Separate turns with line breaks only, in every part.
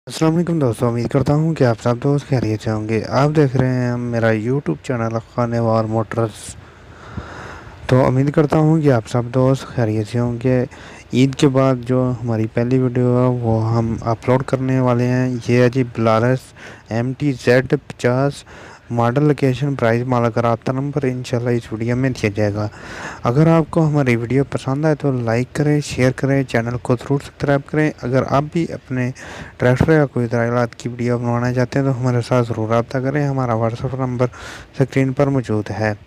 अस्सलाम वालेकुम दोस्तों, उम्मीद करता हूँ कि आप सब दोस्त खैरियत से होंगे। आप देख रहे हैं मेरा यूट्यूब चैनल खानेवार मोटर्स। तो उम्मीद करता हूँ कि आप सब दोस्त खैरियत से होंगे। ईद के बाद जो हमारी पहली वीडियो है वो हम अपलोड करने वाले हैं। ये है जी ब्लारस MT-Z50 मॉडल, लोकेशन, प्राइस, माला का रब्ता नंबर इंशाल्लाह इस वीडियो में दिया जाएगा। अगर आपको हमारी वीडियो पसंद आए तो लाइक करें, शेयर करें, चैनल को ज़रूर सब्सक्राइब करें। अगर आप भी अपने ट्रैक्टर या कोई तैयारात की वीडियो बनवाना चाहते हैं तो हमारे साथ ज़रूर रब्ता करें। हमारा व्हाट्सएप नंबर स्क्रीन पर मौजूद है।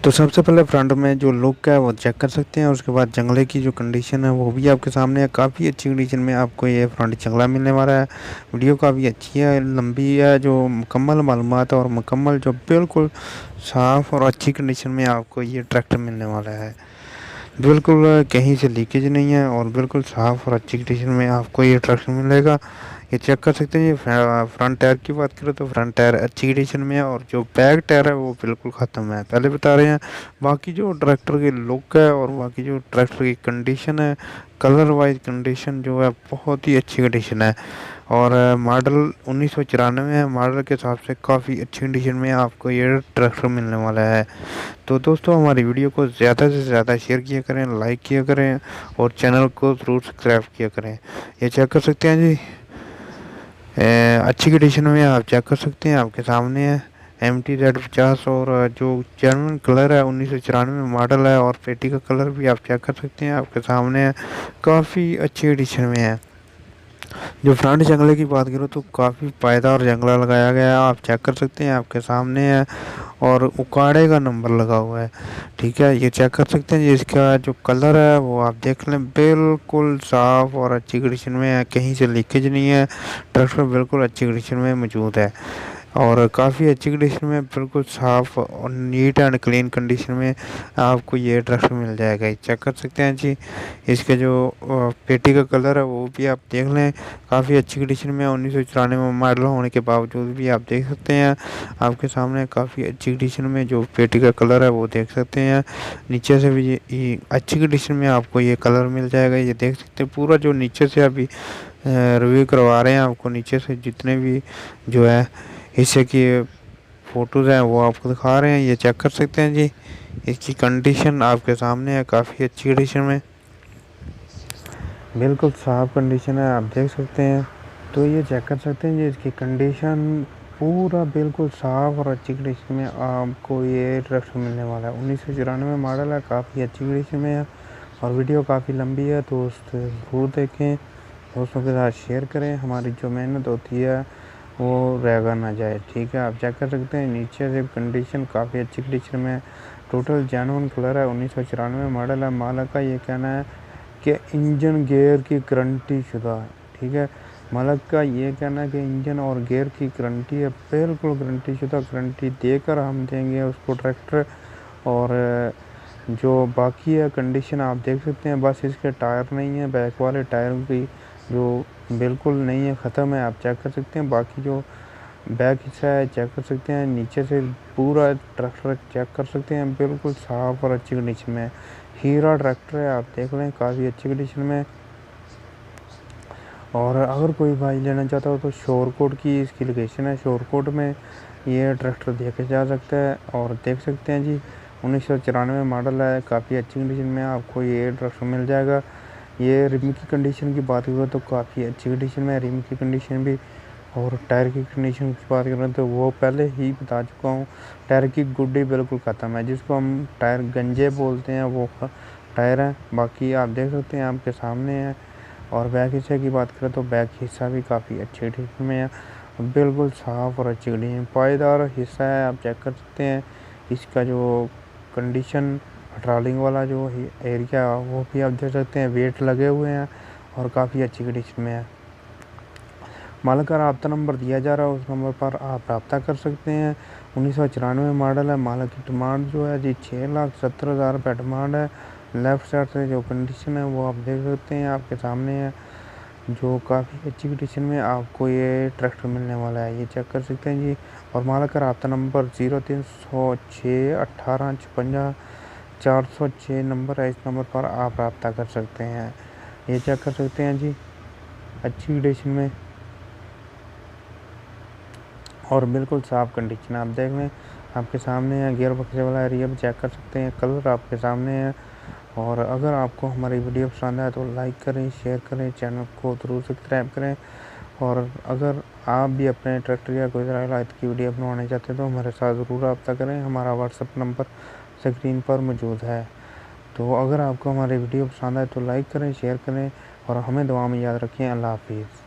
तो सबसे पहले फ्रंट में जो लुक है वो चेक कर सकते हैं। उसके बाद जंगले की जो कंडीशन है वो भी आपके सामने है। काफ़ी अच्छी कंडीशन में आपको ये फ्रंट जंगला मिलने वाला है। वीडियो काफ़ी अच्छी है, लंबी है, जो मुकम्मल मालूमात और मुकम्मल जो बिल्कुल साफ़ और अच्छी कंडीशन में आपको ये ट्रैक्टर मिलने वाला है। बिल्कुल कहीं से लीकेज नहीं है और बिल्कुल साफ़ और अच्छी कंडीशन में आपको ये ट्रैक्टर मिलेगा। ये चेक कर सकते हैं। ये फ्रंट टायर की बात करें तो फ्रंट टायर अच्छी कंडीशन में है और जो बैक टायर है वो बिल्कुल ख़त्म है, पहले बता रहे हैं। बाकी जो ट्रैक्टर की लुक है और बाकी जो ट्रैक्टर की कंडीशन है, कलर वाइज कंडीशन जो है बहुत ही अच्छी कंडीशन है। और मॉडल 1994 है। मॉडल के हिसाब से काफ़ी अच्छी कंडीशन में आपको ये ट्रैक्टर मिलने वाला है। तो दोस्तों हमारी वीडियो को ज़्यादा से ज़्यादा शेयर किया करें, लाइक किया करें और चैनल को ज़रूर सब्सक्राइब किया करें। ये चेक कर सकते हैं जी, अच्छी कंडीशन में आप चेक कर सकते हैं, आपके सामने है MT-Z50। और जो जर्मन कलर है 1994 मॉडल है और पेटी का कलर भी आप चेक कर सकते हैं, आपके सामने है। काफ़ी अच्छी कंडीशन में है। जो फ्रंट जंगले की बात करो तो काफ़ी पायदार जंगला लगाया गया है, आप चेक कर सकते हैं, आपके सामने है। और उकाड़े का नंबर लगा हुआ है, ठीक है। ये चेक कर सकते हैं। इसका जो कलर है वो आप देख लें, बिल्कुल साफ़ और अच्छी कंडीशन में है, कहीं से लीकेज नहीं है। ट्रैक्टर बिल्कुल अच्छी कंडीशन में मौजूद है और काफ़ी अच्छी कंडीशन में, बिल्कुल साफ़ और नीट एंड क्लीन कंडीशन में आपको ये ट्रैक्टर मिल जाएगा। ये चेक कर सकते हैं जी। इसके जो पेटी का कलर है वो भी आप देख लें, काफ़ी अच्छी कंडीशन में 1994 मॉडल होने के बावजूद भी आप देख सकते हैं। आपके सामने काफ़ी अच्छी कंडीशन में जो पेटी का कलर है वो देख सकते हैं। नीचे से भी ये अच्छी कंडीशन में आपको ये कलर मिल जाएगा। ये देख सकते हैं पूरा जो नीचे से अभी रिव्यू करवा रहे हैं आपको, नीचे से जितने भी जो है हिस्से की फ़ोटोज़ हैं वो आपको दिखा रहे हैं। ये चेक कर सकते हैं जी। इसकी कंडीशन आपके सामने है, काफ़ी अच्छी कंडीशन में, बिल्कुल साफ़ कंडीशन है, आप देख सकते हैं। तो ये चेक कर सकते हैं जी, इसकी कंडीशन पूरा बिल्कुल साफ़ और अच्छी कंडीशन में आपको ये ट्रैक्टर मिलने वाला है। 1994 मॉडल है, काफ़ी अच्छी कंडीशन में है और वीडियो काफ़ी लंबी है, तो ज़रूर देखें, दोस्तों के साथ शेयर करें। हमारी जो मेहनत होती है वो रहेगा ना जाए, ठीक है। आप चेक कर सकते हैं नीचे से कंडीशन काफ़ी अच्छी कंडीशन में है। टोटल जेन्युइन कलर है, 1994 मॉडल है। मालिक का ये कहना है कि इंजन गेयर की गारंटी शुदा है, ठीक है। मालिक का ये कहना है कि इंजन और गेयर की गारंटी है, बिल्कुल गारंटी शुदा, गारंटी देकर हम देंगे उसको ट्रैक्टर। और जो बाकी है कंडीशन आप देख सकते हैं। बस इसके टायर नहीं है, बैक वाले टायरों की जो बिल्कुल नहीं है, ख़त्म है, आप चेक कर सकते हैं। बाकी जो बैक हिस्सा है चेक कर सकते हैं। नीचे से पूरा ट्रैक्टर चेक कर सकते हैं, बिल्कुल साफ़ और अच्छी कंडीशन में है। हीरा ट्रैक्टर है, आप देख लें, काफ़ी अच्छी कंडीशन में। और अगर कोई भाई लेना चाहता हो तो शोरकोट की इसकी लोकेशन है, शोरकोट में ये ट्रैक्टर देखा जा सकता है। और देख सकते हैं जी, 1994 मॉडल है, काफ़ी अच्छी कंडीशन में आपको ये ट्रैक्टर मिल जाएगा। ये रिम की कंडीशन की बात करें तो काफ़ी अच्छी कंडीशन में है, रिम की कंडीशन भी। और टायर की कंडीशन की बात करें तो वो पहले ही बता चुका हूँ, टायर की गुड्डी बिल्कुल ख़त्म है, जिसको हम टायर गंजे बोलते हैं वो टायर है। बाकी आप देख सकते हैं, आपके सामने है। और बैक हिस्से की बात करें तो बैक हिस्सा भी काफ़ी अच्छी कंडीशन में है, बिल्कुल साफ़ और अच्छी कंडीशन, पायदार हिस्सा है, आप चेक कर सकते हैं। इसका जो कंडीशन, ट्रॉलिंग वाला जो एरिया वो भी आप देख सकते हैं, वेट लगे हुए हैं और काफ़ी अच्छी कंडीशन में है। मालिक का रब्ता नंबर दिया जा रहा है, उस नंबर पर आप रब्ता कर सकते हैं। 1994 मॉडल है। मालिक की डिमांड जो है जी 6,70,000 रुपये डिमांड है। लेफ़्ट साइड से जो कंडीशन है वो आप देख सकते हैं, आपके सामने है, जो काफ़ी अच्छी कंडीशन में आपको ये ट्रैक्टर मिलने वाला है। ये चेक कर सकते हैं जी। और मालिक का रब्ता नंबर 0306 1856 406 नंबर है, इस नंबर पर आप रब्ता कर सकते हैं। ये चेक कर सकते हैं जी। अच्छी कंडीशन में और बिल्कुल साफ़ कंडीशन। आप देख लें, आपके सामने है, गियर बक्से वाला एरिया भी चेक कर सकते हैं, कलर आपके सामने है। और अगर आपको हमारी वीडियो पसंद आए तो लाइक करें, शेयर करें, चैनल को ज़रूर सब्सक्राइब करें। और अगर आप भी अपने ट्रैक्टर या कोई हालात की वीडियो बनवाना चाहते हैं तो हमारे साथ ज़रूर रब्ता करें। हमारा व्हाट्सअप नंबर स्क्रीन पर मौजूद है। तो अगर आपको हमारी वीडियो पसंद आए तो लाइक करें, शेयर करें और हमें दुआ में याद रखें। अल्लाह हाफिज़।